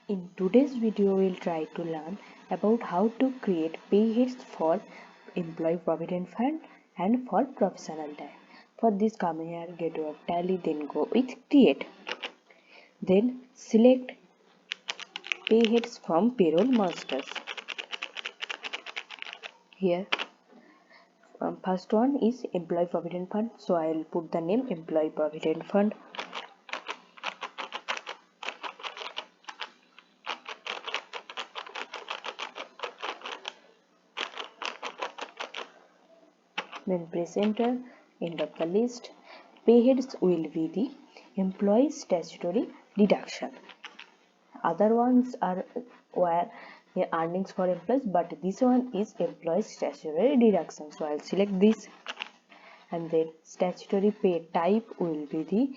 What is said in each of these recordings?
In today's video, we'll try to learn about how to create payheads for Employee Provident Fund and for Professional Tax. For this, come here, go to your Tally, then go with Create. Then select Payheads from Payroll Masters. Here, first one is Employee Provident Fund, so I will put the name Employee Provident Fund. Then press enter. End of the list. Payheads will be the employee statutory deduction. Other ones are where earnings for employees, but this one is employee statutory deduction. So I'll select this, and then statutory pay type will be the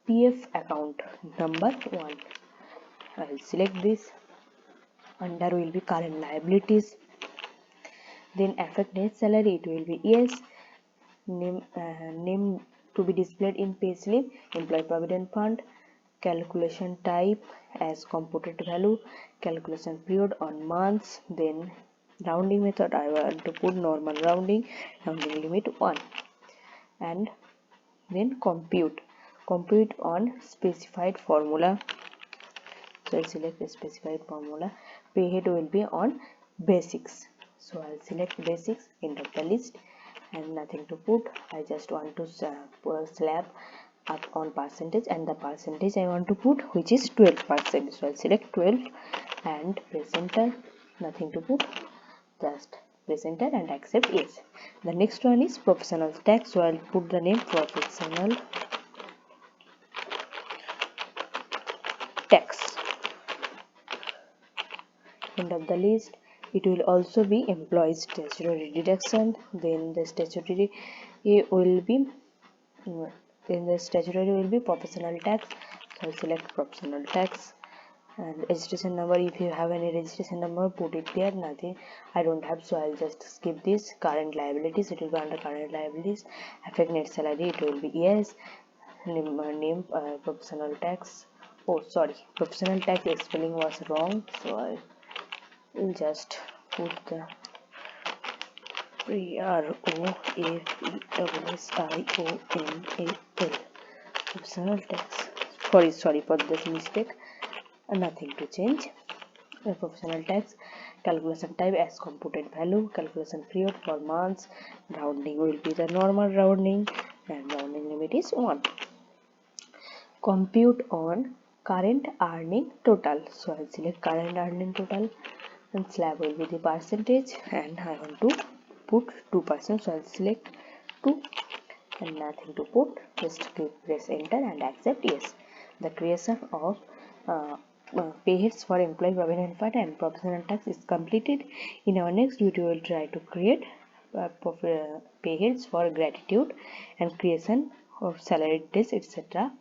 PF account number 1. I'll select this. Under will be current liabilities. Then affect net salary, it will be yes. Name to be displayed in payslip, Employee Provident Fund. Calculation type as computed value. Calculation period on months. Then rounding method, I want to put normal rounding. Rounding limit 1. And then compute on specified formula. So I'll select the specified formula. Payhead will be on basics. So I'll select basics, end of the list, and nothing to put. I just want to slap up on percentage, and the percentage I want to put, which is 12%. So I'll select 12 and press enter. Nothing to put, just press enter and accept yes. The next one is professional tax, so I'll put the name professional tax. End of the list. It will also be employee statutory deduction. Then the statutory will be professional tax. So I'll select professional tax. And registration number, if you have any registration number, put it there. Nothing, I don't have, so I'll just skip this. Current liabilities, it will be under current liabilities. Affect net salary, it will be yes. Name professional tax. Oh sorry, professional tax spelling was wrong, so I will just put the PROFESSIONAL professional tax. Sorry for this mistake. Nothing to change. Professional tax. Calculation type as computed value. Calculation period for months. Rounding will be the normal rounding, and rounding limit is 1. Compute on current earning total. So I'll select current earning total, and slab will be the percentage, and I want to put 2%, so I'll select 2 and nothing to put. Just press enter and accept yes. The creation of payheads for Employee Provident Fund and Professional Tax is completed. In our next video, we will try to create payheads for gratitude and creation of salary days, etc.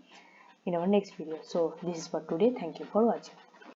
in our next video. So this is for today. Thank you for watching.